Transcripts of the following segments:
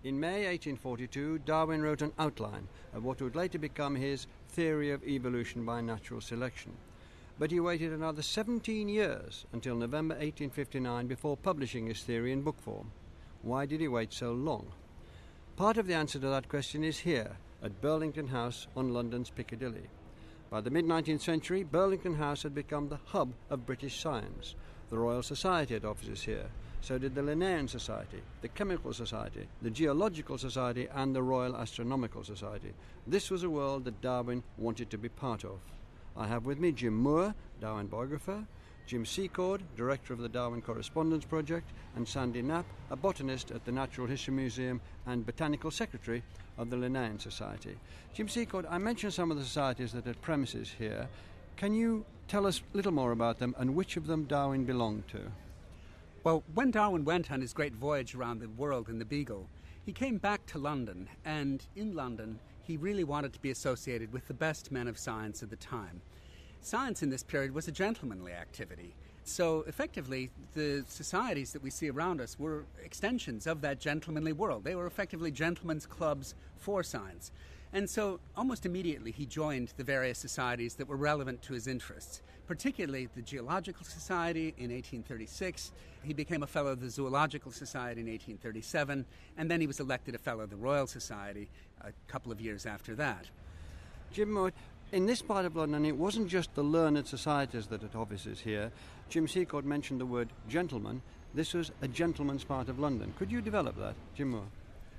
In May 1842, Darwin wrote an outline of what would later become his theory of evolution by natural selection. But he waited another 17 years until November 1859 before publishing his theory in book form. Why did he wait so long? Part of the answer to that question is here, at Burlington House on London's Piccadilly. By the mid-19th century, Burlington House had become the hub of British science. The Royal Society had offices here. So did the Linnean Society, the Chemical Society, the Geological Society and the Royal Astronomical Society. This was a world that Darwin wanted to be part of. I have with me Jim Moore, Darwin Biographer, Jim Secord, Director of the Darwin Correspondence Project, and Sandy Knapp, a botanist at the Natural History Museum and Botanical Secretary of the Linnean Society. Jim Secord, I mentioned some of the societies that had premises here. Can you tell us a little more about them and which of them Darwin belonged to? Well, when Darwin went on his great voyage around the world in the Beagle, he came back to London, and in London he really wanted to be associated with the best men of science at the time. Science in this period was a gentlemanly activity. So effectively, the societies that we see around us were extensions of that gentlemanly world. They were effectively gentlemen's clubs for science. And so almost immediately he joined the various societies that were relevant to his interests, particularly the Geological Society in 1836. He became a fellow of the Zoological Society in 1837, and then he was elected a fellow of the Royal Society a couple of years after that. Jim Moore, in this part of London, it wasn't just the learned societies that had offices here. Jim Secord mentioned the word gentleman. This was a gentleman's part of London. Could you develop that, Jim Moore?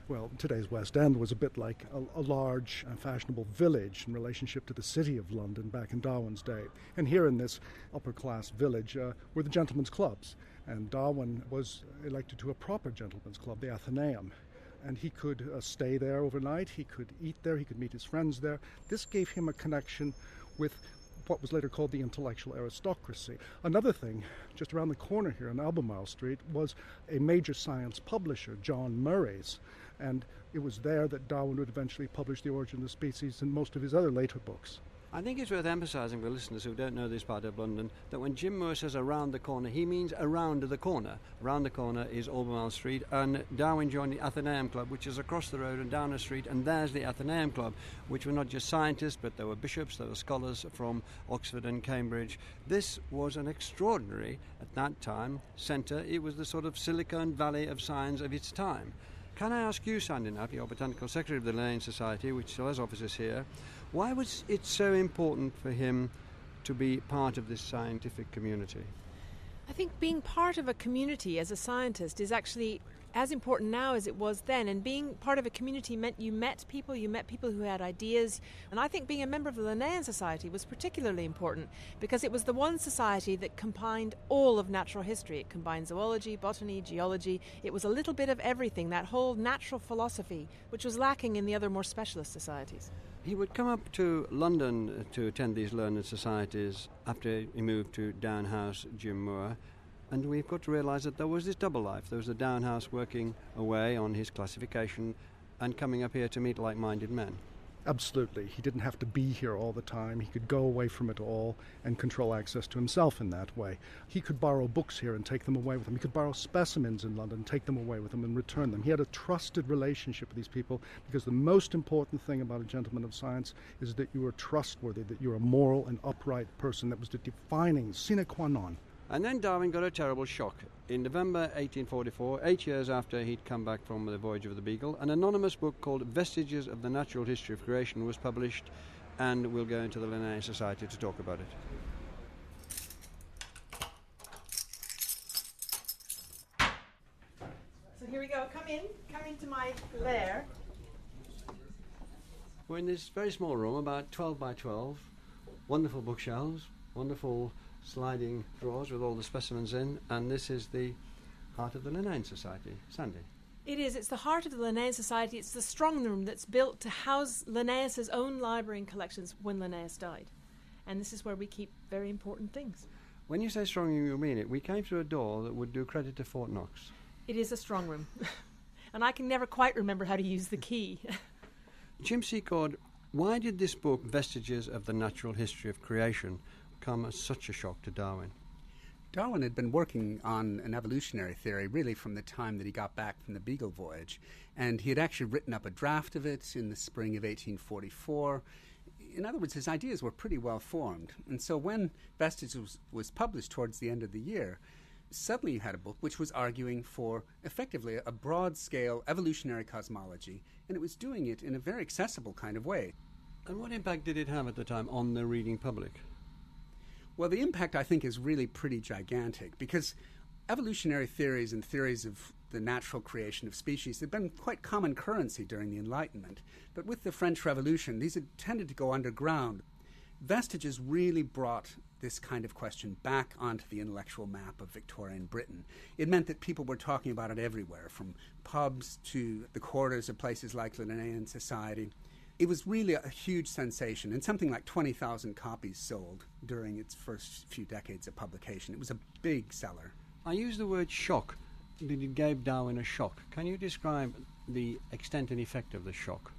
Well, today's West End was a bit like a large and fashionable village in relationship to the city of London back in Darwin's day. And here in this upper-class village were the gentlemen's clubs. And Darwin was elected to a proper gentlemen's club, the Athenaeum. And he could stay there overnight, he could eat there, he could meet his friends there. This gave him a connection with what was later called the intellectual aristocracy. Another thing, just around the corner here on Albemarle Street, was a major science publisher, John Murray's, and it was there that Darwin would eventually publish The Origin of the Species and most of his other later books. I think it's worth emphasising for listeners who don't know this part of London that when Jim Moore says around the corner, he means around the corner. Around the corner is Albemarle Street, and Darwin joined the Athenaeum Club, which is across the road and down the street, and there's the Athenaeum Club, which were not just scientists, but there were bishops, there were scholars from Oxford and Cambridge. This was an extraordinary, at that time, centre. It was the sort of Silicon Valley of science of its time. Can I ask you, Sandy Knapp, you're Botanical Secretary of the Linnean Society, which still has offices here, why was it so important for him to be part of this scientific community? I think being part of a community as a scientist is actually as important now as it was then, and being part of a community meant you met people who had ideas, and I think being a member of the Linnean Society was particularly important because it was the one society that combined all of natural history. It combined zoology, botany, geology. It was a little bit of everything, that whole natural philosophy, which was lacking in the other more specialist societies. He would come up to London to attend these learned societies after he moved to Down House, Jim Moore. And we've got to realise that there was this double life. There was the Down House working away on his classification and coming up here to meet like-minded men. Absolutely. He didn't have to be here all the time. He could go away from it all and control access to himself in that way. He could borrow books here and take them away with him. He could borrow specimens in London, take them away with him and return them. He had a trusted relationship with these people because the most important thing about a gentleman of science is that you are trustworthy, that you're a moral and upright person. That was the defining sine qua non. And then Darwin got a terrible shock. In November 1844, 8 years after he'd come back from the voyage of the Beagle, an anonymous book called Vestiges of the Natural History of Creation was published, and we'll go into the Linnean Society to talk about it. So here we go. Come into my lair. We're in this very small room, about 12 by 12, wonderful bookshelves, wonderful sliding drawers with all the specimens in, and this is the heart of the Linnean Society. Sandy? It is. It's the heart of the Linnaean Society. It's the strong room that's built to house Linnaeus' own library and collections when Linnaeus died. And this is where we keep very important things. When you say strong room, you mean it. We came through a door that would do credit to Fort Knox. It is a strong room. And I can never quite remember how to use the key. Jim Secord, why did this book, Vestiges of the Natural History of Creation, come as such a shock to Darwin? Darwin had been working on an evolutionary theory really from the time that he got back from the Beagle voyage, and he had actually written up a draft of it in the spring of 1844. In other words, his ideas were pretty well formed. And so when Vestiges was published towards the end of the year, suddenly you had a book which was arguing for effectively a broad-scale evolutionary cosmology, and it was doing it in a very accessible kind of way. And what impact did it have at the time on the reading public? Well, the impact, I think, is really pretty gigantic, because evolutionary theories and theories of the natural creation of species had been quite common currency during the Enlightenment. But with the French Revolution, these had tended to go underground. Vestiges really brought this kind of question back onto the intellectual map of Victorian Britain. It meant that people were talking about it everywhere, from pubs to the quarters of places like Linnaean Society. It was really a huge sensation, and something like 20,000 copies sold during its first few decades of publication. It was a big seller. I use the word shock. It gave Darwin a shock. Can you describe the extent and effect of the shock?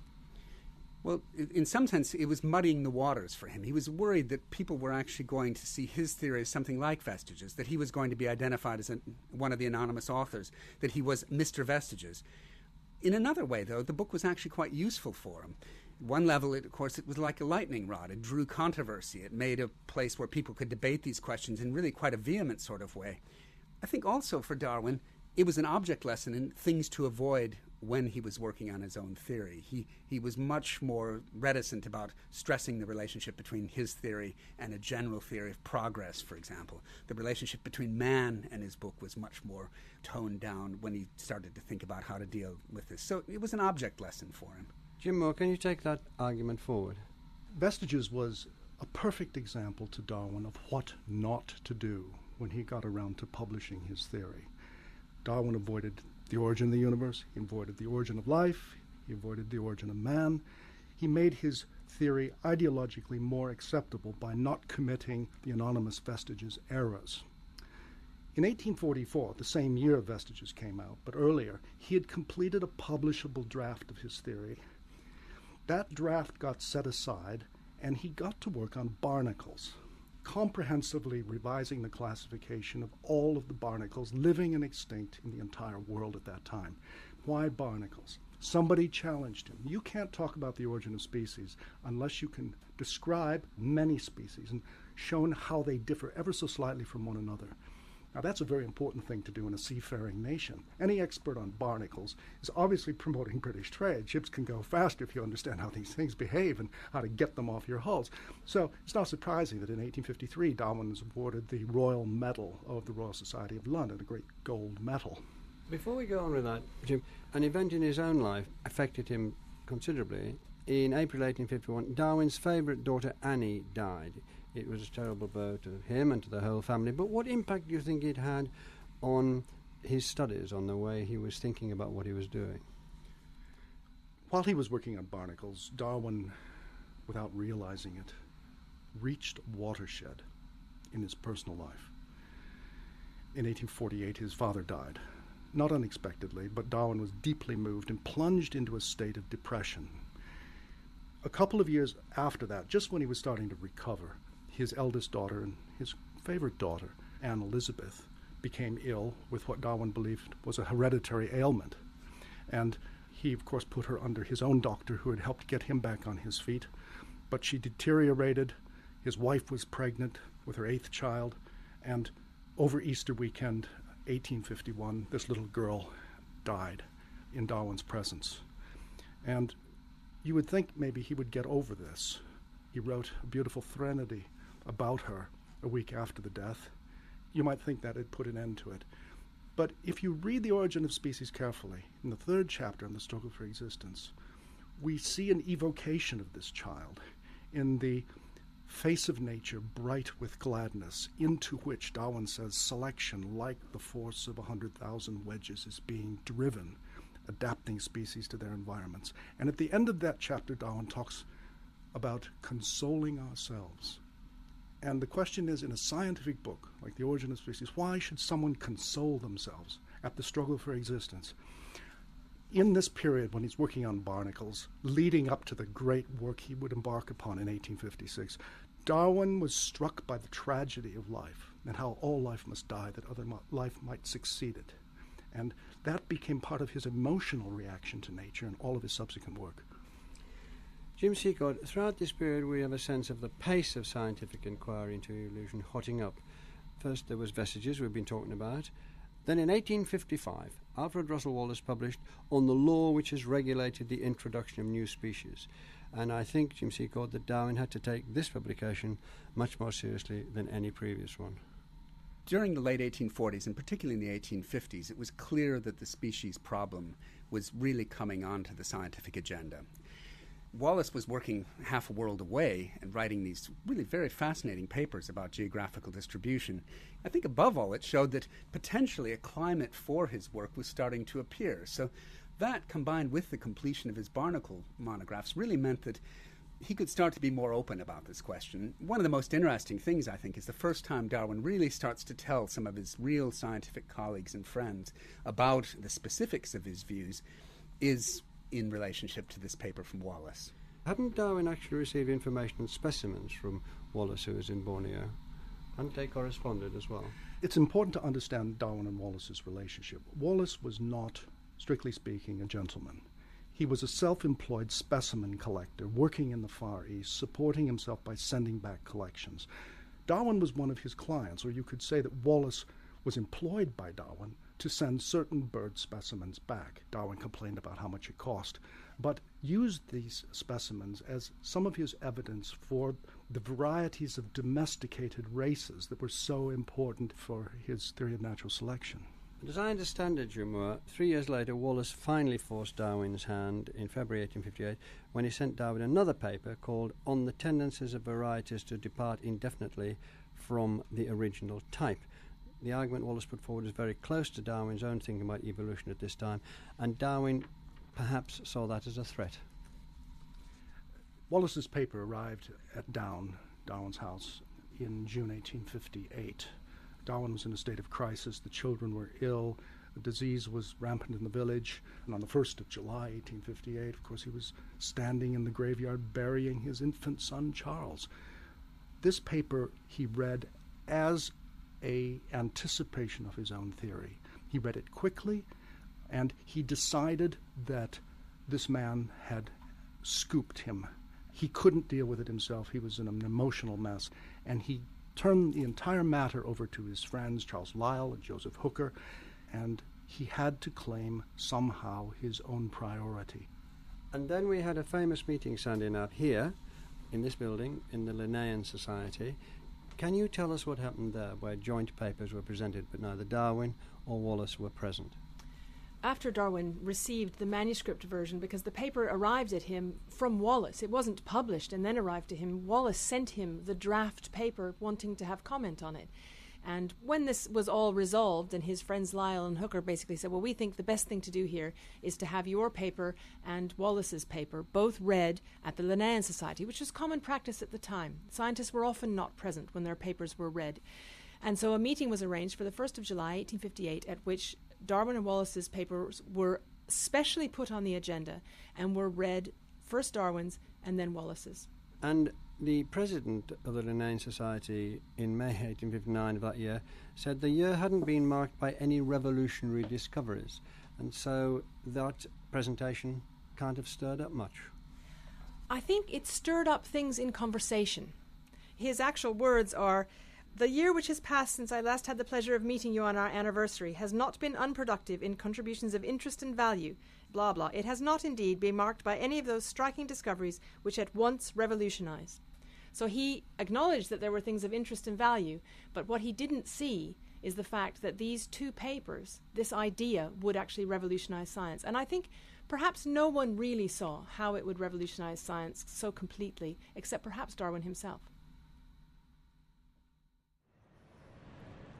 Well, in some sense, it was muddying the waters for him. He was worried that people were actually going to see his theory as something like Vestiges, that he was going to be identified as one of the anonymous authors, that he was Mr. Vestiges. In another way, though, the book was actually quite useful for him. At one level, of course, it was like a lightning rod. It drew controversy. It made a place where people could debate these questions in really quite a vehement sort of way. I think also for Darwin, it was an object lesson in things to avoid when he was working on his own theory. He was much more reticent about stressing the relationship between his theory and a general theory of progress, for example. The relationship between man and his book was much more toned down when he started to think about how to deal with this. So it was an object lesson for him. Jim Moore, can you take that argument forward? Vestiges was a perfect example to Darwin of what not to do when he got around to publishing his theory. Darwin avoided the origin of the universe, he avoided the origin of life, he avoided the origin of man. He made his theory ideologically more acceptable by not committing the anonymous Vestiges errors. In 1844, the same year Vestiges came out, but earlier, he had completed a publishable draft of his theory. That draft got set aside, and he got to work on barnacles, comprehensively revising the classification of all of the barnacles living and extinct in the entire world at that time. Why barnacles? Somebody challenged him. You can't talk about the origin of species unless you can describe many species and show how they differ ever so slightly from one another. Now, that's a very important thing to do in a seafaring nation. Any expert on barnacles is obviously promoting British trade. Ships can go faster if you understand how these things behave and how to get them off your hulls. So it's not surprising that in 1853, Darwin was awarded the Royal Medal of the Royal Society of London, a great gold medal. Before we go on with that, Jim, an event in his own life affected him considerably. In April 1851, Darwin's favourite daughter Annie died. It was a terrible blow to him and to the whole family. But what impact do you think it had on his studies, on the way he was thinking about what he was doing? While he was working on barnacles, Darwin, without realizing it, reached a watershed in his personal life. In 1848, his father died. Not unexpectedly, but Darwin was deeply moved and plunged into a state of depression. A couple of years after that, just when he was starting to recover, his eldest daughter and his favorite daughter, Anne Elizabeth, became ill with what Darwin believed was a hereditary ailment. And he, of course, put her under his own doctor, who had helped get him back on his feet. But she deteriorated. His wife was pregnant with her 8th child. And over Easter weekend, 1851, this little girl died in Darwin's presence. And you would think maybe he would get over this. He wrote a beautiful threnody about her a week after the death. You might think that had put an end to it. But if you read The Origin of Species carefully, in the 3rd chapter on the struggle for existence, we see an evocation of this child in the face of nature bright with gladness, into which Darwin says selection, like the force of 100,000 wedges, is being driven, adapting species to their environments. And at the end of that chapter, Darwin talks about consoling ourselves. And the question is, in a scientific book like The Origin of Species, why should someone console themselves at the struggle for existence? In this period, when he's working on barnacles, leading up to the great work he would embark upon in 1856, Darwin was struck by the tragedy of life. and how all life must die, that other life might succeed it. And that became part of his emotional reaction to nature and all of his subsequent work. Jim Secord, throughout this period we have a sense of the pace of scientific inquiry into evolution hotting up. First there was Vestiges, we've been talking about. Then in 1855, Alfred Russel Wallace published On the Law Which Has Regulated the Introduction of New Species. And I think, Jim Secord, that Darwin had to take this publication much more seriously than any previous one. During the late 1840s, and particularly in the 1850s, it was clear that the species problem was really coming onto the scientific agenda. Wallace was working half a world away and writing these really very fascinating papers about geographical distribution. I think above all it showed that potentially a climate for his work was starting to appear. So that, combined with the completion of his barnacle monographs, really meant that he could start to be more open about this question. One of the most interesting things, I think, is the first time Darwin really starts to tell some of his real scientific colleagues and friends about the specifics of his views is in relationship to this paper from Wallace. Hadn't Darwin actually received information and specimens from Wallace, who was in Borneo? Hadn't they corresponded as well? It's important to understand Darwin and Wallace's relationship. Wallace was not, strictly speaking, a gentleman. He was a self-employed specimen collector working in the Far East, supporting himself by sending back collections. Darwin was one of his clients, or you could say that Wallace was employed by Darwin to send certain bird specimens back. Darwin complained about how much it cost, but used these specimens as some of his evidence for the varieties of domesticated races that were so important for his theory of natural selection. And as I understand it, Jim, 3 years later, Wallace finally forced Darwin's hand in February 1858 when he sent Darwin another paper called On the Tendencies of Varieties to Depart Indefinitely from the Original Type. The argument Wallace put forward is very close to Darwin's own thinking about evolution at this time, and Darwin perhaps saw that as a threat. Wallace's paper arrived at Darwin's house, in June 1858. Darwin was in a state of crisis. The children were ill. The disease was rampant in the village. And on the 1st of July, 1858, of course, he was standing in the graveyard burying his infant son, Charles. This paper he read as an anticipation of his own theory. He read it quickly, and he decided that this man had scooped him. He couldn't deal with it himself. He was in an emotional mess, and he turned the entire matter over to his friends, Charles Lyell and Joseph Hooker, and he had to claim somehow his own priority. And then we had a famous meeting sounding out here, in this building, in the Linnaean Society. Can you tell us what happened there, where joint papers were presented, but neither Darwin or Wallace were present? After Darwin received the manuscript version, because the paper arrived at him from Wallace, it wasn't published and then arrived to him, Wallace sent him the draft paper wanting to have comment on it. And when this was all resolved, and his friends Lyell and Hooker basically said, well, we think the best thing to do here is to have your paper and Wallace's paper both read at the Linnaean Society, which was common practice at the time. Scientists were often not present when their papers were read. And so a meeting was arranged for the 1st of July, 1858, at which Darwin and Wallace's papers were specially put on the agenda and were read, first Darwin's and then Wallace's. And the president of the Linnaean Society in May 1859 of that year said the year hadn't been marked by any revolutionary discoveries, and so that presentation can't have stirred up much. I think it stirred up things in conversation. His actual words are, "The year which has passed since I last had the pleasure of meeting you on our anniversary has not been unproductive in contributions of interest and value, blah blah. It has not indeed been marked by any of those striking discoveries which at once revolutionized." So he acknowledged that there were things of interest and value, but what he didn't see is the fact that these two papers, this idea, would actually revolutionize science. And I think perhaps no one really saw how it would revolutionize science so completely, except perhaps Darwin himself.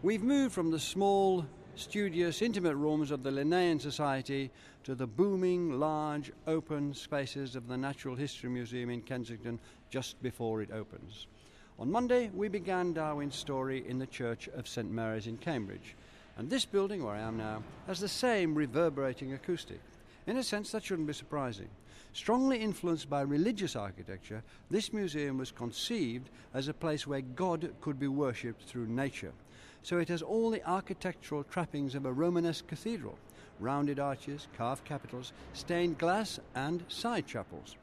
We've moved from the small, studious, intimate rooms of the Linnaean Society to the booming, large, open spaces of the Natural History Museum in Kensington just before it opens. On Monday, we began Darwin's story in the Church of St Mary's in Cambridge, and this building, where I am now, has the same reverberating acoustic. In a sense, that shouldn't be surprising. Strongly influenced by religious architecture, this museum was conceived as a place where God could be worshipped through nature. so it has all the architectural trappings of a Romanesque cathedral: rounded arches, carved capitals, stained glass and side chapels.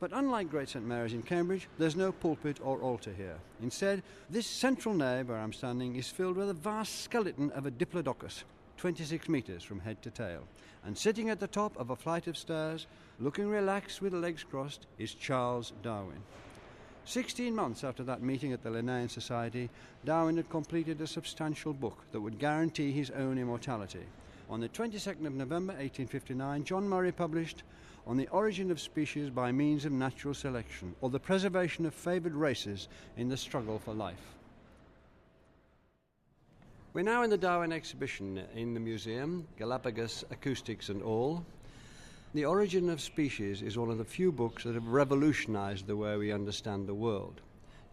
But unlike Great St Mary's in Cambridge, there's no pulpit or altar here. Instead, this central nave where I'm standing is filled with a vast skeleton of a diplodocus, 26 metres from head to tail. And sitting at the top of a flight of stairs, looking relaxed with legs crossed, is Charles Darwin. 16 months after that meeting at the Linnaean Society, Darwin had completed a substantial book that would guarantee his own immortality. On the 22nd of November 1859, John Murray published On the Origin of Species by Means of Natural Selection, or the Preservation of Favoured Races in the Struggle for Life. We're now in the Darwin exhibition in the museum, Galapagos Acoustics and All. The Origin of Species is one of the few books that have revolutionised the way we understand the world.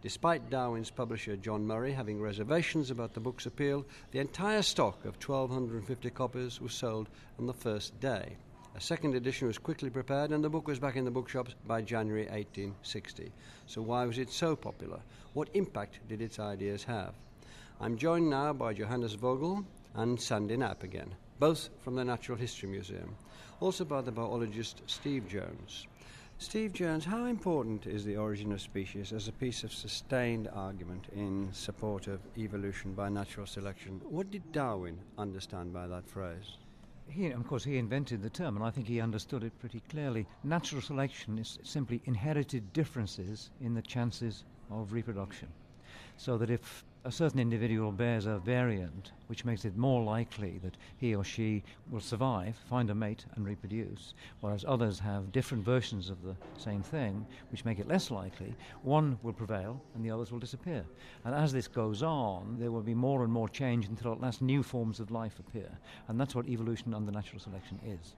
Despite Darwin's publisher John Murray having reservations about the book's appeal, the entire stock of 1,250 copies was sold on the first day. A second edition was quickly prepared and the book was back in the bookshops by January 1860. So why was it so popular? What impact did its ideas have? I'm joined now by Johannes Vogel and Sandy Knapp again, both from the Natural History Museum, also by the biologist Steve Jones. Steve Jones, how important is The Origin of Species as a piece of sustained argument in support of evolution by natural selection? What did Darwin understand by that phrase? Of course, he invented the term, and I think he understood it pretty clearly. Natural selection is simply inherited differences in the chances of reproduction. So that if a certain individual bears a variant which makes it more likely that he or she will survive, find a mate and reproduce, whereas others have different versions of the same thing which make it less likely, one will prevail and the others will disappear. And as this goes on, there will be more and more change until at last new forms of life appear. And that's what evolution under natural selection is.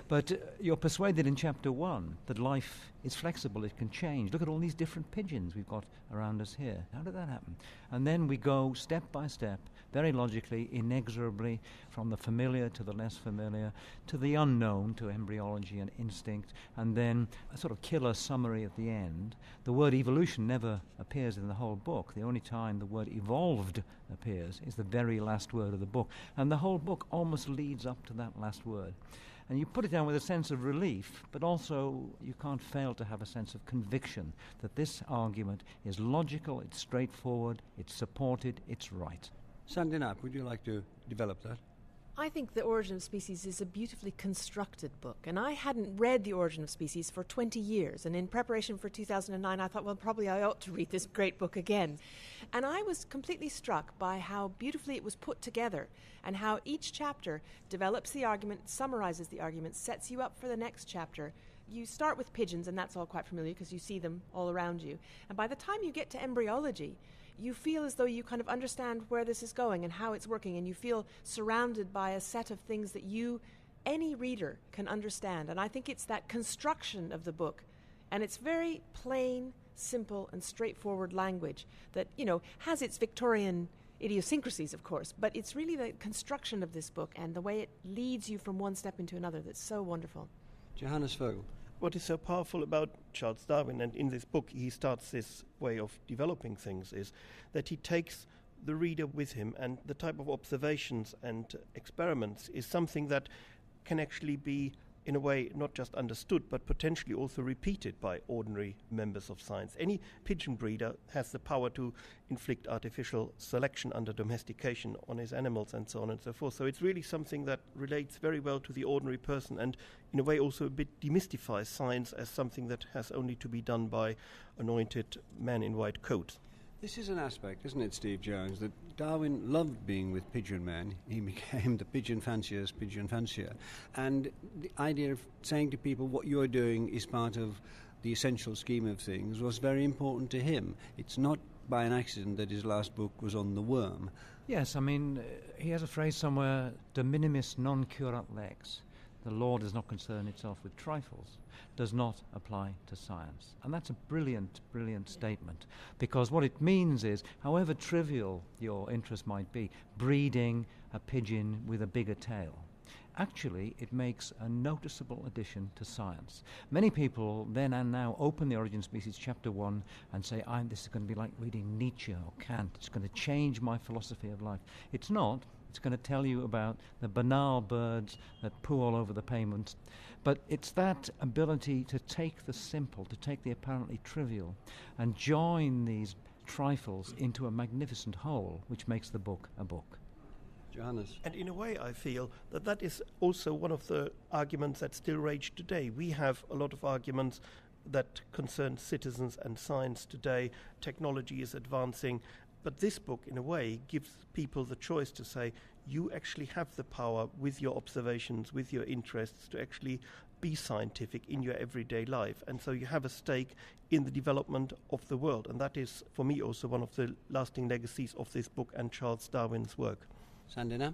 But you're persuaded in chapter 1 that life is flexible, it can change. Look at all these different pigeons we've got around us here. How did that happen? And then we go step by step, very logically, inexorably, from the familiar to the less familiar, to the unknown, to embryology and instinct, and then a sort of killer summary at the end. The word evolution never appears in the whole book. The only time the word evolved appears is the very last word of the book. And the whole book almost leads up to that last word. And you put it down with a sense of relief, but also you can't fail to have a sense of conviction that this argument is logical, it's straightforward, it's supported, it's right. Sandy Knapp, would you like to develop that? I think The Origin of Species is a beautifully constructed book, and I hadn't read The Origin of Species for 20 years, and in preparation for 2009 I thought, well, probably I ought to read this great book again. And I was completely struck by how beautifully it was put together, and how each chapter develops the argument, summarizes the argument, sets you up for the next chapter. You start with pigeons, and that's all quite familiar because you see them all around you. And by the time you get to embryology, you feel as though you kind of understand where this is going and how it's working, and you feel surrounded by a set of things that any reader can understand. And I think it's that construction of the book, and it's very plain, simple, and straightforward language that, has its Victorian idiosyncrasies, of course, but it's really the construction of this book and the way it leads you from one step into another that's so wonderful. Johannes Vogel. What is so powerful about Charles Darwin, and in this book he starts this way of developing things, is that he takes the reader with him, and the type of observations and experiments is something that can actually be, in a way, not just understood, but potentially also repeated by ordinary members of science. Any pigeon breeder has the power to inflict artificial selection under domestication on his animals and so on and so forth. So it's really something that relates very well to the ordinary person, and in a way also a bit demystifies science as something that has only to be done by anointed men in white coats. This is an aspect, isn't it, Steve Jones, that Darwin loved being with pigeon men. He became the pigeon fancier's pigeon fancier. And the idea of saying to people what you're doing is part of the essential scheme of things was very important to him. It's not by an accident that his last book was on the worm. Yes, he has a phrase somewhere, de minimis non curat lex. The law does not concern itself with trifles, does not apply to science. And that's a brilliant, brilliant statement, because what it means is, however trivial your interest might be, breeding a pigeon with a bigger tail, actually it makes a noticeable addition to science. Many people then and now open the Origin of Species chapter 1 and say, this is going to be like reading Nietzsche or Kant. It's going to change my philosophy of life. It's not. It's going to tell you about the banal birds that poo all over the pavement. But it's that ability to take the simple, to take the apparently trivial, and join these trifles into a magnificent whole, which makes the book a book. Johannes. And in a way, I feel that is also one of the arguments that still rage today. We have a lot of arguments that concern citizens and science today. Technology is advancing. But this book, in a way, gives people the choice to say, you actually have the power with your observations, with your interests, to actually be scientific in your everyday life. And so you have a stake in the development of the world. And that is, for me, also one of the lasting legacies of this book and Charles Darwin's work. Sandina?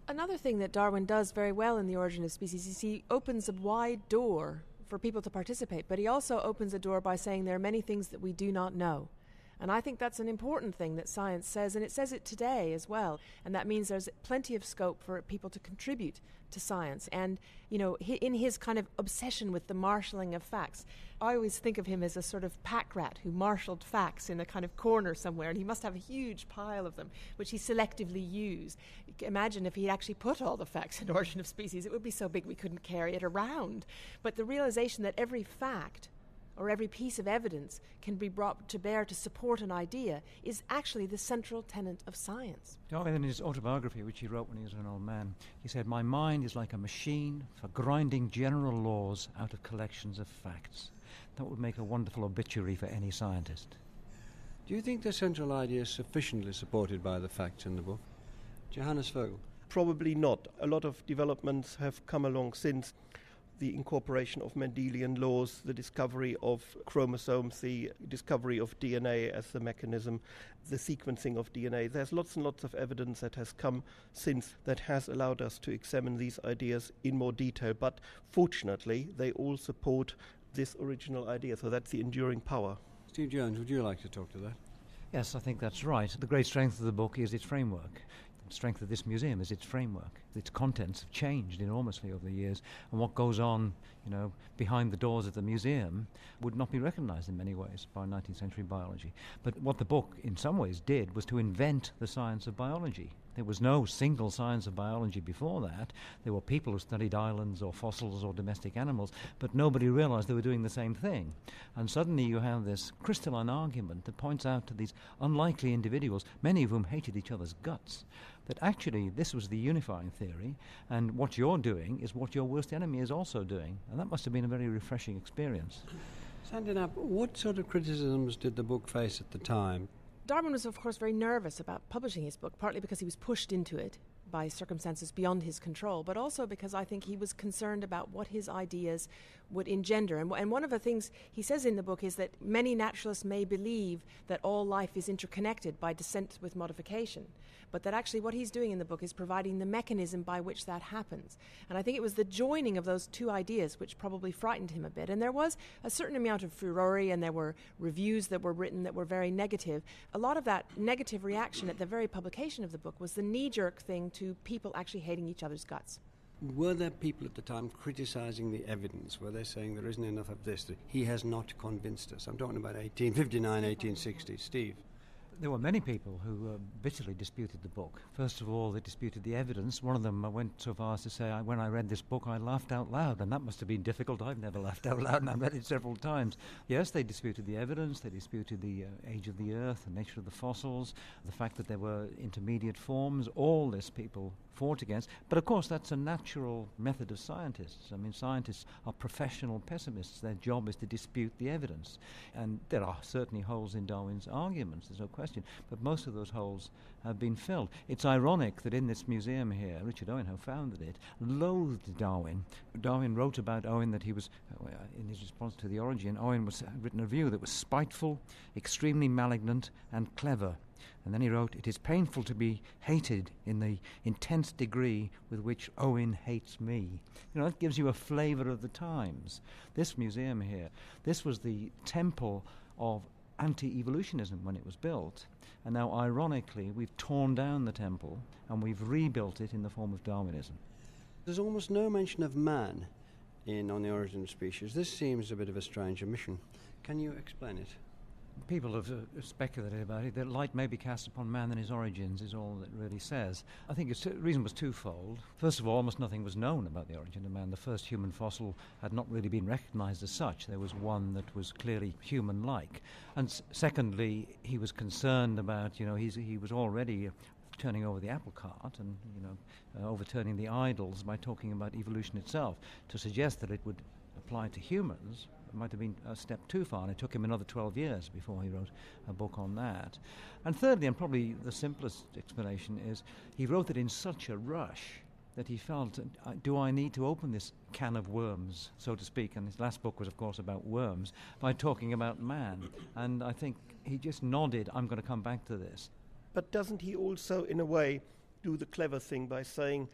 Another thing that Darwin does very well in The Origin of Species is he opens a wide door for people to participate, but he also opens a door by saying there are many things that we do not know. And I think that's an important thing that science says, and it says it today as well. And that means there's plenty of scope for people to contribute to science. And, in his kind of obsession with the marshalling of facts, I always think of him as a sort of pack rat who marshaled facts in a kind of corner somewhere, and he must have a huge pile of them, which he selectively used. Imagine if he actually put all the facts in Origin of Species. It would be so big we couldn't carry it around. But the realization that every fact or every piece of evidence can be brought to bear to support an idea is actually the central tenet of science. Darwin, in his autobiography, which he wrote when he was an old man, he said, "My mind is like a machine for grinding general laws out of collections of facts." That would make a wonderful obituary for any scientist. Do you think the central idea is sufficiently supported by the facts in the book? Johannes Vogel? Probably not. A lot of developments have come along since. The incorporation of Mendelian laws, the discovery of chromosomes, the discovery of DNA as the mechanism, the sequencing of DNA. There's lots and lots of evidence that has come since that has allowed us to examine these ideas in more detail. But fortunately, they all support this original idea. So that's the enduring power. Steve Jones, would you like to talk to that? Yes, I think that's right. The great strength of the book is its framework. The strength of this museum is its framework. Its contents have changed enormously over the years, and what goes on, behind the doors of the museum would not be recognized in many ways by 19th century biology. But what the book in some ways did was to invent the science of biology. There was no single science of biology before that. There were people who studied islands or fossils or domestic animals, but nobody realized they were doing the same thing. And suddenly you have this crystalline argument that points out to these unlikely individuals, many of whom hated each other's guts, that actually this was the unifying theory, and what you're doing is what your worst enemy is also doing. And that must have been a very refreshing experience. Sandina, what sort of criticisms did the book face at the time? Darwin was, of course, very nervous about publishing his book, partly because he was pushed into it by circumstances beyond his control, but also because I think he was concerned about what his ideas would engender. And one of the things he says in the book is that many naturalists may believe that all life is interconnected by descent with modification, but that actually what he's doing in the book is providing the mechanism by which that happens. And I think it was the joining of those two ideas which probably frightened him a bit. And there was a certain amount of furore, and there were reviews that were written that were very negative. A lot of that negative reaction at the very publication of the book was the knee-jerk thing to people actually hating each other's guts. Were there people at the time criticizing the evidence? Were they saying there isn't enough of this, that he has not convinced us? I'm talking about 1859, 1860. Steve? There were many people who bitterly disputed the book. First of all, they disputed the evidence. One of them went so far as to say, when I read this book, I laughed out loud, and that must have been difficult. I've never laughed out loud, and I read it several times. Yes, they disputed the evidence. They disputed the age of the Earth, the nature of the fossils, the fact that there were intermediate forms. All this people fought against. But of course, that's a natural method of scientists. I mean, scientists are professional pessimists. Their job is to dispute the evidence. And there are certainly holes in Darwin's arguments, there's no question, but most of those holes have been filled. It's ironic that in this museum here, Richard Owen, who founded it, loathed Darwin. Darwin wrote about Owen that he was, in his response to the Origin, Owen had written a review that was spiteful, extremely malignant, and clever. And then he wrote, "It is painful to be hated in the intense degree with which Owen hates me." That gives you a flavour of the times. This museum here, this was the temple of anti-evolutionism when it was built. And now, ironically, we've torn down the temple and we've rebuilt it in the form of Darwinism. There's almost no mention of man On the Origin of Species. This seems a bit of a strange omission. Can you explain it? People have speculated about it, that light may be cast upon man and his origins is all it really says. I think the reason was twofold. First of all, almost nothing was known about the origin of man. The first human fossil had not really been recognised as such. There was one that was clearly human-like. And secondly, he was concerned about, he was already turning over the apple cart and, overturning the idols by talking about evolution itself. To suggest that it would apply to humans might have been a step too far, and it took him another 12 years before he wrote a book on that. And thirdly, and probably the simplest explanation, is he wrote it in such a rush that he felt, do I need to open this can of worms, so to speak? And his last book was, of course, about worms, by talking about man. And I think he just nodded, I'm going to come back to this. But doesn't he also, in a way, do the clever thing by saying,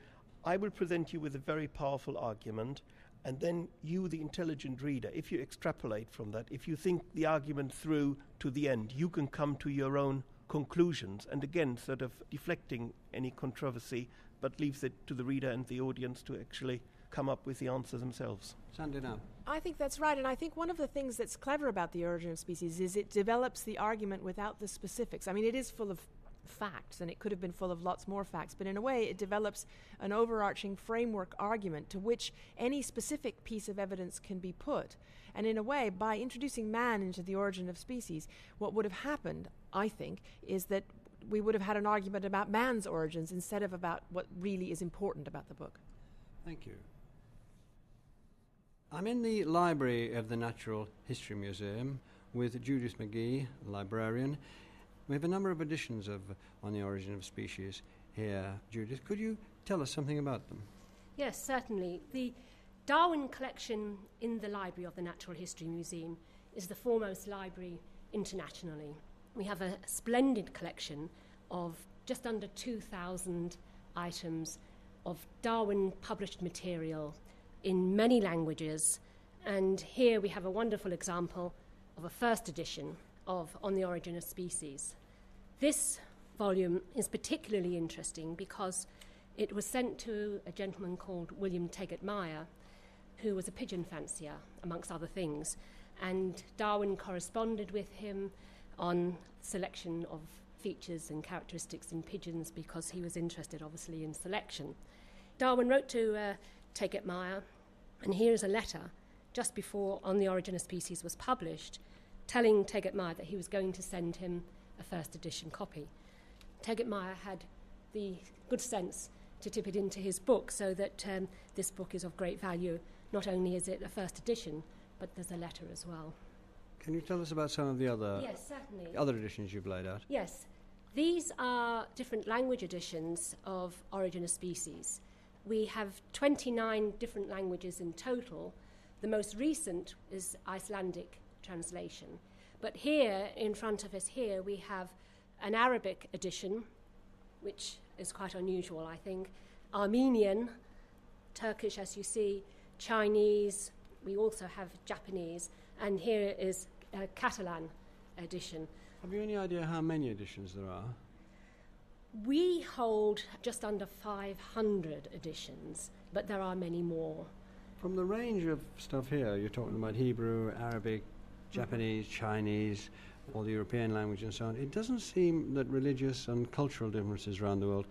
I will present you with a very powerful argument, and then you, the intelligent reader, if you extrapolate from that, if you think the argument through to the end, you can come to your own conclusions, and again, sort of deflecting any controversy, but leaves it to the reader and the audience to actually come up with the answers themselves. Sandy now. I think that's right, and I think one of the things that's clever about The Origin of Species is it develops the argument without the specifics. I mean, it is full of facts, and it could have been full of lots more facts, but in a way it develops an overarching framework argument to which any specific piece of evidence can be put. And in a way, by introducing man into The Origin of Species, what would have happened, I think, is that we would have had an argument about man's origins instead of about what really is important about the book. Thank you. I'm in the library of the Natural History Museum with Judith McGee, librarian. We have a number of editions of On the Origin of Species here. Judith, could you tell us something about them? Yes, certainly. The Darwin collection in the library of the Natural History Museum is the foremost library internationally. We have a splendid collection of just under 2,000 items of Darwin published material in many languages, and here we have a wonderful example of a first edition of On the Origin of Species. This volume is particularly interesting because it was sent to a gentleman called William Taggart-Meyer, who was a pigeon fancier, amongst other things, and Darwin corresponded with him on selection of features and characteristics in pigeons because he was interested, obviously, in selection. Darwin wrote to Taggart-Meyer, and here is a letter just before On the Origin of Species was published, telling Taggart-Meyer that he was going to send him a first edition copy. Taggart-Meyer had the good sense to tip it into his book so that this book is of great value. Not only is it a first edition, but there's a letter as well. Can you tell us about some of the other, yes, certainly. Other editions you've laid out? Yes. These are different language editions of Origin of Species. We have 29 different languages in total. The most recent is Icelandic translation. But here, in front of us here, we have an Arabic edition, which is quite unusual, I think, Armenian, Turkish, as you see, Chinese, we also have Japanese, and here is a Catalan edition. Have you any idea how many editions there are? We hold just under 500 editions, but there are many more. From the range of stuff here, you're talking about Hebrew, Arabic, Japanese, Chinese, all the European language and so on. It doesn't seem that religious and cultural differences around the world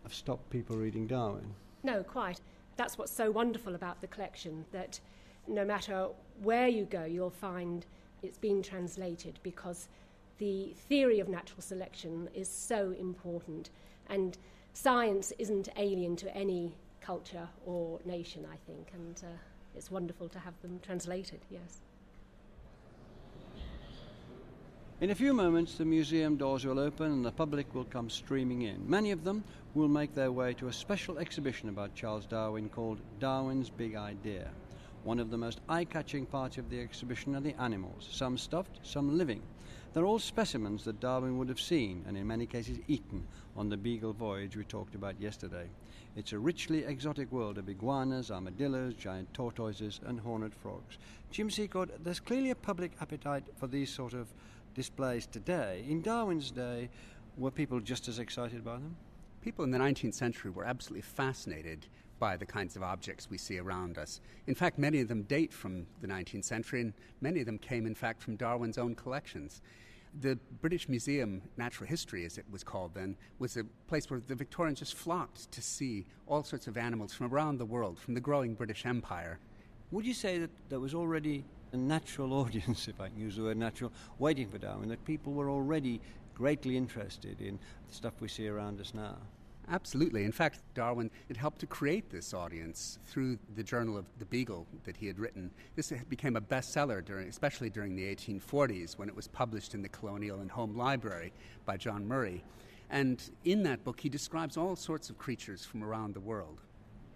have stopped people reading Darwin. No, quite. That's what's so wonderful about the collection, that no matter where you go, you'll find it's been translated because the theory of natural selection is so important, and science isn't alien to any culture or nation, I think, and it's wonderful to have them translated, yes. In a few moments, the museum doors will open and the public will come streaming in. Many of them will make their way to a special exhibition about Charles Darwin called Darwin's Big Idea. One of the most eye-catching parts of the exhibition are the animals, some stuffed, some living. They're all specimens that Darwin would have seen, and in many cases eaten, on the Beagle voyage we talked about yesterday. It's a richly exotic world of iguanas, armadillos, giant tortoises, and horned frogs. Jim Secord, there's clearly a public appetite for these sort of displays today. In Darwin's day, were people just as excited by them? People in the 19th century were absolutely fascinated by the kinds of objects we see around us. In fact, many of them date from the 19th century, and many of them came, in fact, from Darwin's own collections. The British Museum, Natural History as it was called then, was a place where the Victorians just flocked to see all sorts of animals from around the world, from the growing British Empire. Would you say that there was already a natural audience, if I can use the word natural, waiting for Darwin, that people were already greatly interested in the stuff we see around us now? Absolutely. In fact, Darwin had helped to create this audience through the Journal of the Beagle that he had written. This became a bestseller, especially during the 1840s, when it was published in the Colonial and Home Library by John Murray. And in that book, he describes all sorts of creatures from around the world.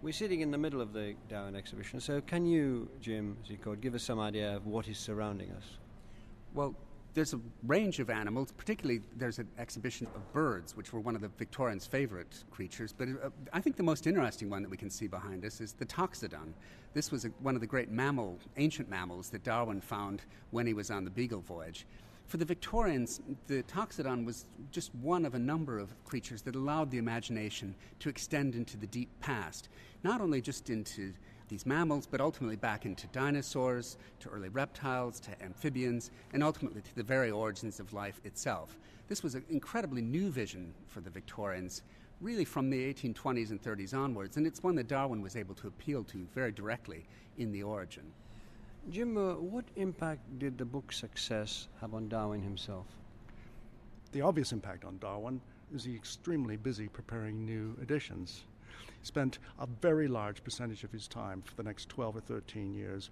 We're sitting in the middle of the Darwin exhibition, so can you, Jim, as you could, give us some idea of what is surrounding us? Well, there's a range of animals. Particularly, there's an exhibition of birds, which were one of the Victorians' favorite creatures. But I think the most interesting one that we can see behind us is the toxodon. This was one of the great ancient mammals that Darwin found when he was on the Beagle voyage. For the Victorians, the toxodon was just one of a number of creatures that allowed the imagination to extend into the deep past, not only just into these mammals, but ultimately back into dinosaurs, to early reptiles, to amphibians, and ultimately to the very origins of life itself. This was an incredibly new vision for the Victorians, really from the 1820s and 30s onwards, and it's one that Darwin was able to appeal to very directly in The Origin. Jim, what impact did the book's success have on Darwin himself? The obvious impact on Darwin is he extremely busy preparing new editions. He spent a very large percentage of his time for the next 12 or 13 years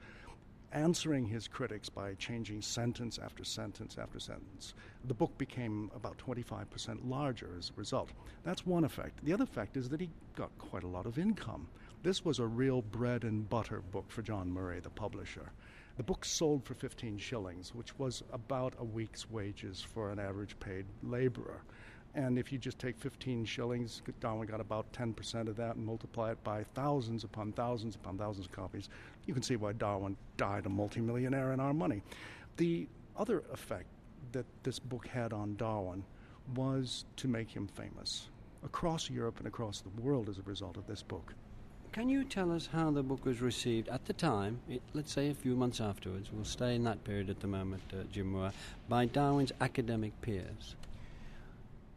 answering his critics by changing sentence after sentence after sentence. The book became about 25% larger as a result. That's one effect. The other effect is that he got quite a lot of income. This was a real bread and butter book for John Murray, the publisher. The book sold for 15 shillings, which was about a week's wages for an average paid laborer. And if you just take 15 shillings, Darwin got about 10% of that and multiply it by thousands upon thousands upon thousands of copies. You can see why Darwin died a multimillionaire in our money. The other effect that this book had on Darwin was to make him famous across Europe and across the world as a result of this book. Can you tell us how the book was received at the time, let's say a few months afterwards, we'll stay in that period at the moment, Jim Moore, by Darwin's academic peers?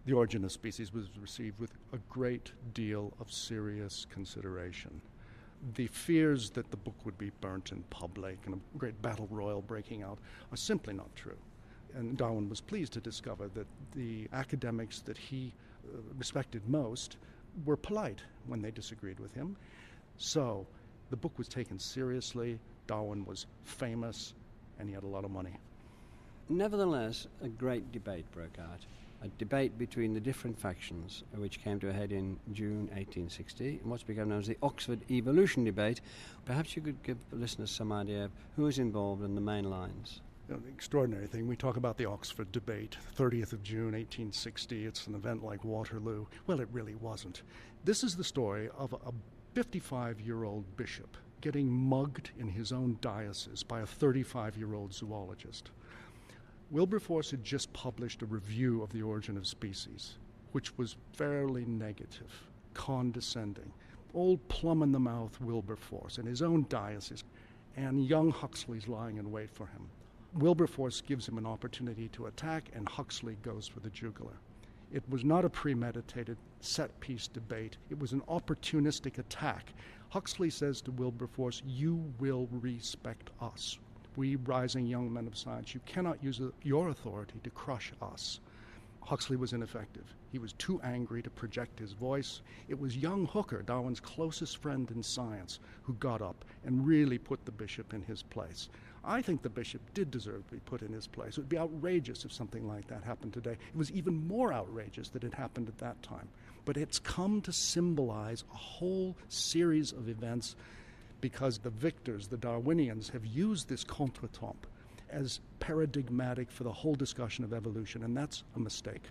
The Origin of Species was received with a great deal of serious consideration. The fears that the book would be burnt in public and a great battle royal breaking out are simply not true. And Darwin was pleased to discover that the academics that he respected most were polite when they disagreed with him. So the book was taken seriously, Darwin was famous, and he had a lot of money. Nevertheless, a great debate broke out. A debate between the different factions, which came to a head in June 1860, in what's become known as the Oxford Evolution Debate. Perhaps you could give the listeners some idea of who is involved in the main lines. The extraordinary thing, we talk about the Oxford debate, 30th of June, 1860. It's an event like Waterloo. Well, it really wasn't. This is the story of a 55-year-old bishop getting mugged in his own diocese by a 35-year-old zoologist. Wilberforce had just published a review of The Origin of Species, which was fairly negative, condescending. Old plum-in-the-mouth Wilberforce in his own diocese, and young Huxley's lying in wait for him. Wilberforce gives him an opportunity to attack, and Huxley goes for the jugular. It was not a premeditated, set-piece debate. It was an opportunistic attack. Huxley says to Wilberforce, "You will respect us. We rising young men of science, you cannot use your authority to crush us." Huxley was ineffective. He was too angry to project his voice. It was young Hooker, Darwin's closest friend in science, who got up and really put the bishop in his place. I think the bishop did deserve to be put in his place. It would be outrageous if something like that happened today. It was even more outrageous that it happened at that time. But it's come to symbolize a whole series of events because the victors, the Darwinians, have used this contretemps as paradigmatic for the whole discussion of evolution, and that's a mistake.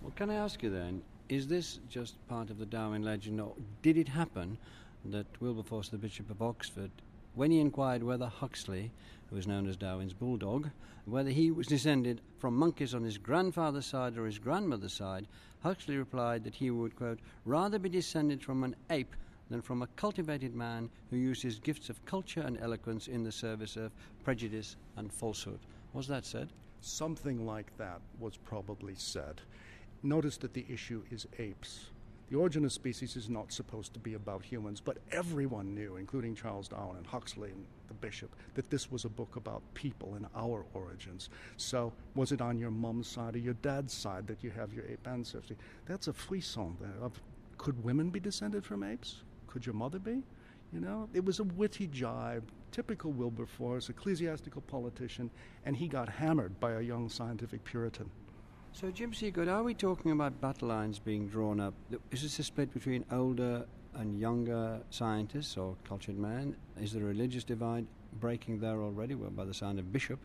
Well, can I ask you then, is this just part of the Darwin legend, or did it happen that Wilberforce, the Bishop of Oxford, when he inquired whether Huxley, who was known as Darwin's bulldog, whether he was descended from monkeys on his grandfather's side or his grandmother's side, Huxley replied that he would, quote, rather be descended from an ape than from a cultivated man who used his gifts of culture and eloquence in the service of prejudice and falsehood. Was that said? Something like that was probably said. Notice that the issue is apes. The Origin of Species is not supposed to be about humans, but everyone knew, including Charles Darwin and Huxley and the Bishop, that this was a book about people and our origins. So was it on your mum's side or your dad's side that you have your ape ancestry? That's a frisson there. Could women be descended from apes? Could your mother be? You know, it was a witty jibe, typical Wilberforce, ecclesiastical politician, and he got hammered by a young scientific Puritan. So, Jim Seagood, are we talking about battle lines being drawn up? Is this a split between older and younger scientists or cultured men? Is there a religious divide breaking there already? Well, by the sound of Bishop,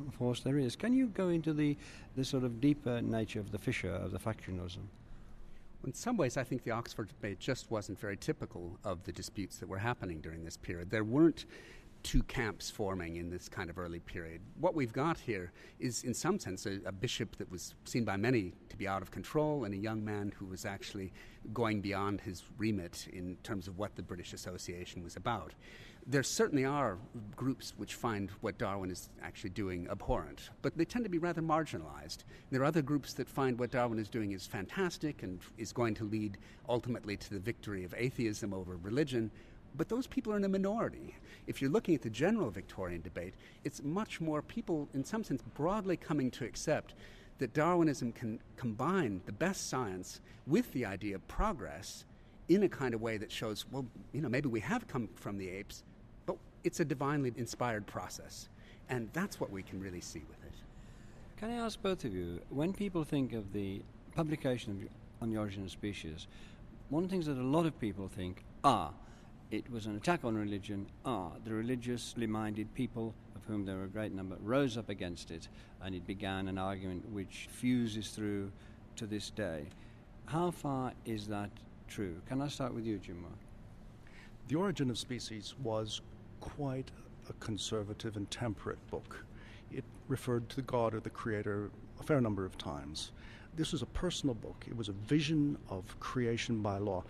of course there is. Can you go into the sort of deeper nature of the fissure, of the factionalism? In some ways, I think the Oxford debate just wasn't very typical of the disputes that were happening during this period. There weren't two camps forming in this kind of early period. What we've got here is, in some sense, a bishop that was seen by many to be out of control and a young man who was actually going beyond his remit in terms of what the British Association was about. There certainly are groups which find what Darwin is actually doing abhorrent, but they tend to be rather marginalized. There are other groups that find what Darwin is doing is fantastic and is going to lead ultimately to the victory of atheism over religion. But those people are in a minority. If you're looking at the general Victorian debate, it's much more people, in some sense, broadly coming to accept that Darwinism can combine the best science with the idea of progress in a kind of way that shows, well, you know, maybe we have come from the apes, but it's a divinely inspired process. And that's what we can really see with it. Can I ask both of you, when people think of the publication on the Origin of Species, one of the things that a lot of people think are, it was an attack on religion. The religiously minded people, of whom there were a great number, rose up against it, and it began an argument which fuses through to this day. How far is that true? Can I start with you, Jim Moore? The Origin of Species was quite a conservative and temperate book. It referred to God or the Creator a fair number of times. This was a personal book. It was a vision of creation by law.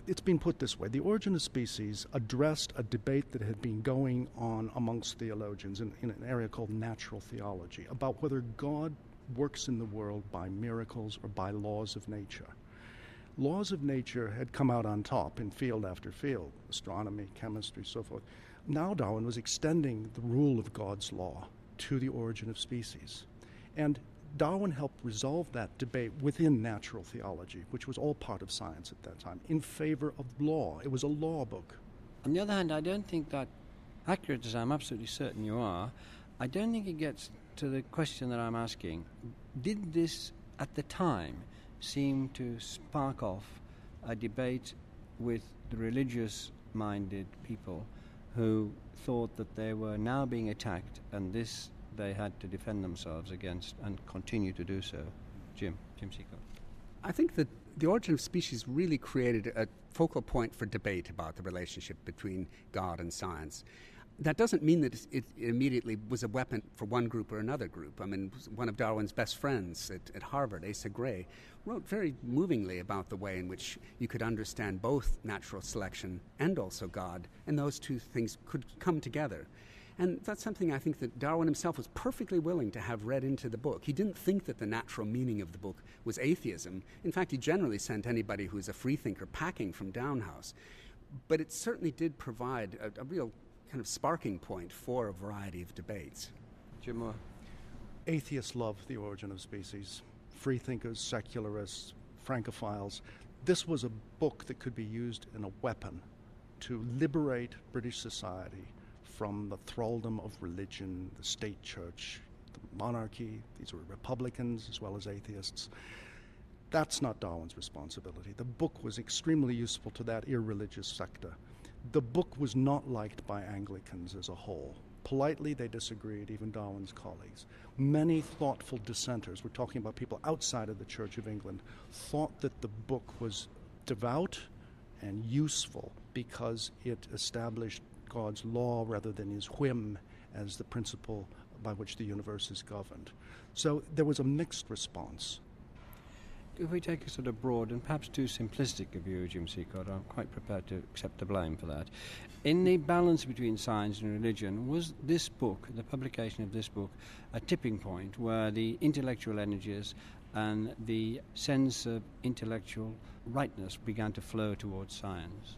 It's been put this way. The Origin of Species addressed a debate that had been going on amongst theologians in an area called natural theology about whether God works in the world by miracles or by laws of nature. Laws of nature had come out on top in field after field, astronomy, chemistry, so forth. Now Darwin was extending the rule of God's law to the Origin of Species. And Darwin helped resolve that debate within natural theology, which was all part of science at that time, in favor of law. It was a law book. On the other hand, I don't think that, accurate as I'm absolutely certain you are, I don't think it gets to the question that I'm asking. Did this, at the time, seem to spark off a debate with the religious-minded people who thought that they were now being attacked, and this they had to defend themselves against and continue to do so? Jim Seacock. I think that the Origin of Species really created a focal point for debate about the relationship between God and science. That doesn't mean that it immediately was a weapon for one group or another group. I mean, one of Darwin's best friends at Harvard, Asa Gray, wrote very movingly about the way in which you could understand both natural selection and also God, and those two things could come together. And that's something I think that Darwin himself was perfectly willing to have read into the book. He didn't think that the natural meaning of the book was atheism. In fact, he generally sent anybody who was a freethinker packing from Downhouse. But it certainly did provide a real kind of sparking point for a variety of debates. Jim Moore. Atheists love The Origin of Species. Freethinkers, secularists, francophiles. This was a book that could be used in a weapon to liberate British society from the thraldom of religion, the state church, the monarchy. These were Republicans as well as atheists. That's not Darwin's responsibility. The book was extremely useful to that irreligious sector. The book was not liked by Anglicans as a whole. Politely, they disagreed, even Darwin's colleagues. Many thoughtful dissenters, we're talking about people outside of the Church of England, thought that the book was devout and useful because it established God's law rather than his whim as the principle by which the universe is governed. So there was a mixed response. if we take a sort of broad and perhaps too simplistic a view of Jim Seacott, I'm quite prepared to accept the blame for that. In the balance between science and religion, was this book, the publication of this book, a tipping point where the intellectual energies and the sense of intellectual rightness began to flow towards science?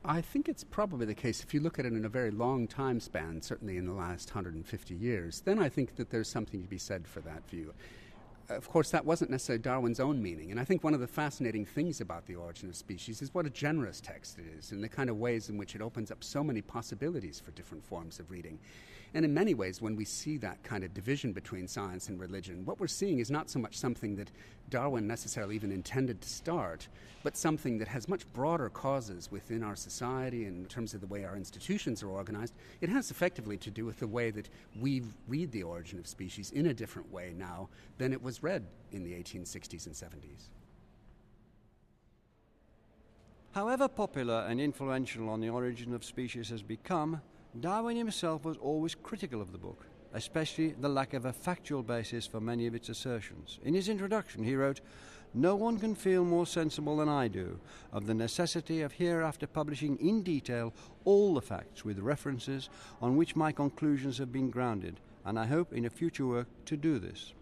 I think it's probably the case if you look at it in a very long time span, certainly in the last 150 years, then I think that there's something to be said for that view. Of course, that wasn't necessarily Darwin's own meaning, and I think one of the fascinating things about The Origin of Species is what a generous text it is, and the kind of ways in which it opens up so many possibilities for different forms of reading. And in many ways, when we see that kind of division between science and religion, what we're seeing is not so much something that Darwin necessarily even intended to start, but something that has much broader causes within our society in terms of the way our institutions are organized. It has effectively to do with the way that we read The Origin of Species in a different way now than it was read in the 1860s and 70s. However popular and influential on The Origin of Species has become, Darwin himself was always critical of the book, especially the lack of a factual basis for many of its assertions. In his introduction, he wrote, "No one can feel more sensible than I do of the necessity of hereafter publishing in detail all the facts with references on which my conclusions have been grounded, and I hope in a future work to do this."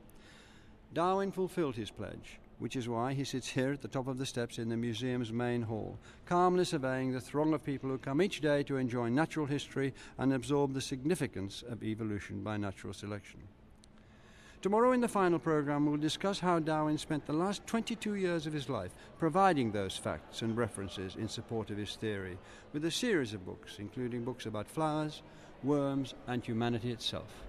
Darwin fulfilled his pledge, which is why he sits here at the top of the steps in the museum's main hall, calmly surveying the throng of people who come each day to enjoy natural history and absorb the significance of evolution by natural selection. Tomorrow in the final programme we'll discuss how Darwin spent the last 22 years of his life providing those facts and references in support of his theory, with a series of books, including books about flowers, worms and humanity itself.